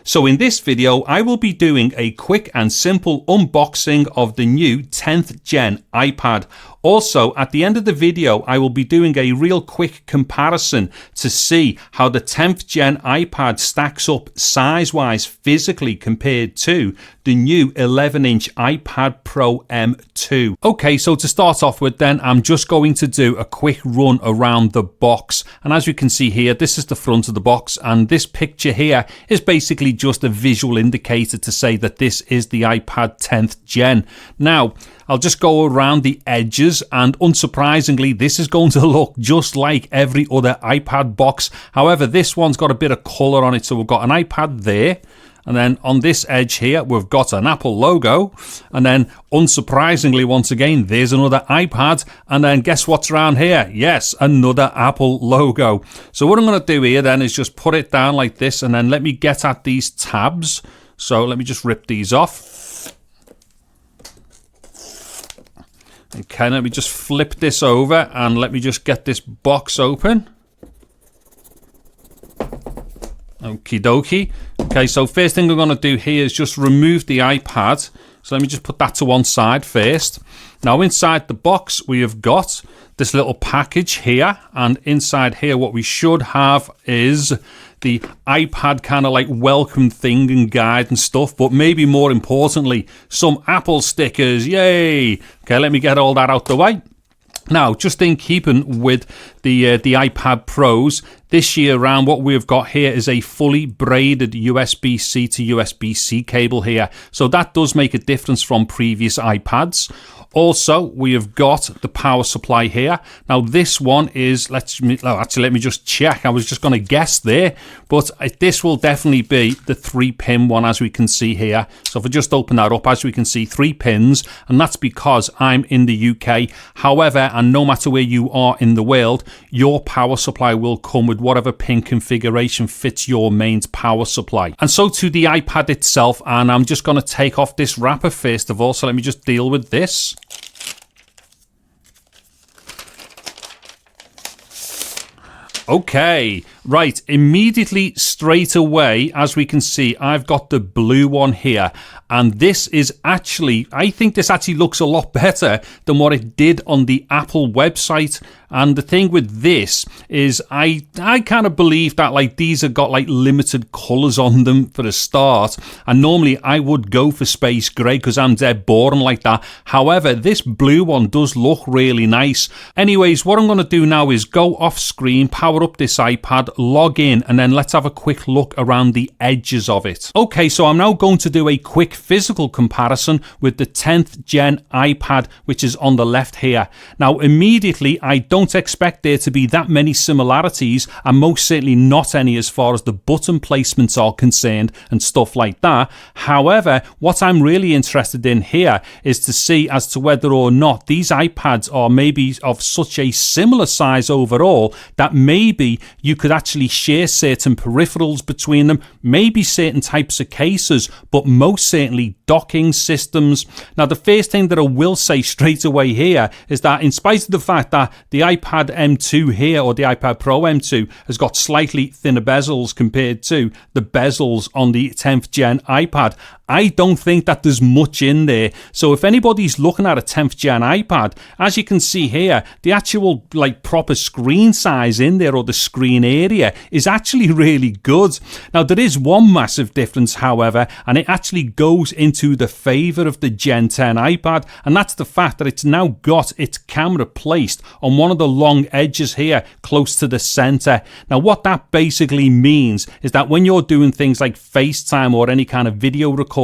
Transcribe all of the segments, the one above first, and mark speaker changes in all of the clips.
Speaker 1: So in this video, I will be doing a quick and simple unboxing of the new 10th gen iPad. Also, at the end of the video, I will be doing a real quick comparison to see how the 10th gen iPad stacks up size-wise physically compared to the new 11-inch iPad Pro M2. Okay, so to start off with then, I'm just going to do a quick run around the box. And as you can see here, this is the front of the box, and this picture here is basically just a visual indicator to say that this is the iPad 10th gen. Now, I'll just go around the edges, and unsurprisingly, this is going to look just like every other iPad box. However, this one's got a bit of color on it. So we've got an iPad there, and then on this edge here, we've got an Apple logo. And then unsurprisingly, once again, there's another iPad. And then guess what's around here? Yes, another Apple logo. So what I'm going to do here then is just put it down like this, and then let me get at these tabs. So let me just rip these off. Okay, let me just flip this over and let me just get this box open. Okie dokie. Okay, so first thing we're going to do here is just remove the iPad. So let me just put that to one side first. Now inside the box we have got this little package here, and inside here what we should have is the iPad kind of like welcome thing and guide and stuff, but maybe more importantly, some Apple stickers. Yay! Okay, let me get all that out the way. Now, just in keeping with the iPad Pros, this year round, what we've got here is a fully braided USB-C to USB-C cable here. So that does make a difference from previous iPads. Also, we have got the power supply here. Now, this one is, let me just check. I was just going to guess there, but this will definitely be the 3-pin one, as we can see here. So if I just open that up, as we can see, 3 pins, and that's because I'm in the UK. However, and no matter where you are in the world, your power supply will come with whatever pin configuration fits your mains power supply. And so to the iPad itself, and I'm just going to take off this wrapper first of all. So let me just deal with this. Okay, right, immediately straight away, as we can see, I've got the blue one here, and this is actually, I think this actually looks a lot better than what it did on the Apple website. And the thing with this is I kind of believe that like these have got like limited colors on them for a start, and normally I would go for space gray because I'm dead boring like that. However, this blue one does look really nice. Anyways, what I'm going to do now is go off screen, power up this iPad, log in, and then let's have a quick look around the edges of it. Okay, so I'm now going to do a quick physical comparison with the 10th gen iPad, which is on the left here. Now, immediately, I don't expect there to be that many similarities, and most certainly not any as far as the button placements are concerned and stuff like that. However, what I'm really interested in here is to see as to whether or not these iPads are maybe of such a similar size overall that maybe you could actually share certain peripherals between them, maybe certain types of cases, but most certainly docking systems. Now, the first thing that I will say straight away here is that in spite of the fact that the iPad M2 here, or the iPad Pro M2, has got slightly thinner bezels compared to the bezels on the 10th gen iPad, I don't think that there's much in there. So if anybody's looking at a 10th gen iPad, as you can see here, the actual like proper screen size in there, or the screen area, is actually really good. Now, there is one massive difference, however, and it actually goes into the favor of the Gen 10 iPad, and that's the fact that it's now got its camera placed on one of the long edges here close to the center. Now, what that basically means is that when you're doing things like FaceTime or any kind of video recording,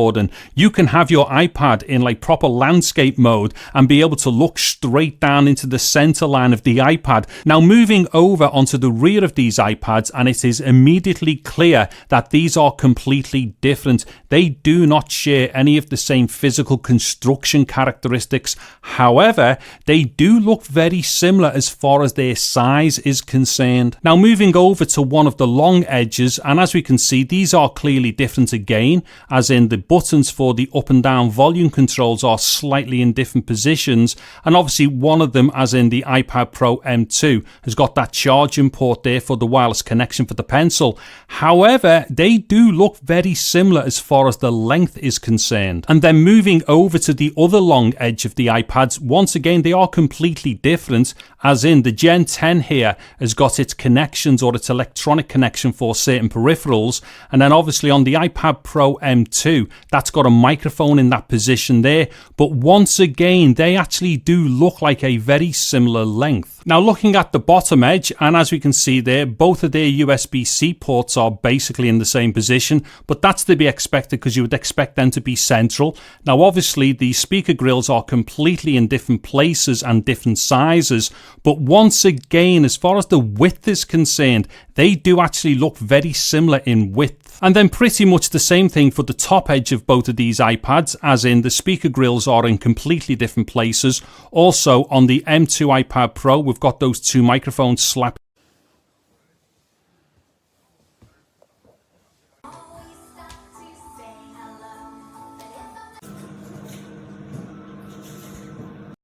Speaker 1: you can have your iPad in like proper landscape mode and be able to look straight down into the center line of the iPad. Now, moving over onto the rear of these iPads, and it is immediately clear that these are completely different. They do not share any of the same physical construction characteristics. However, they do look very similar as far as their size is concerned. Now, moving over to one of the long edges, and as we can see, these are clearly different again, as in the buttons for the up and down volume controls are slightly in different positions, and obviously one of them, as in the iPad Pro M2, has got that charging port there for the wireless connection for the pencil. However, they do look very similar as far as the length is concerned. And then moving over to the other long edge of the iPads, once again they are completely different, as in the Gen 10 here has got its connections or its electronic connection for certain peripherals, and then obviously on the iPad Pro M2 that's got a microphone in that position there, but once again they actually do look like a very similar length. Now looking at the bottom edge, and as we can see there, both of their USB-C ports are basically in the same position, but that's to be expected because you would expect them to be central. Now obviously the speaker grills are completely in different places and different sizes, but once again as far as the width is concerned, they do actually look very similar in width. And then pretty much the same thing for the top edge of both of these iPads, as in the speaker grills are in completely different places. Also on the M2 iPad Pro, we've got those two microphones slapped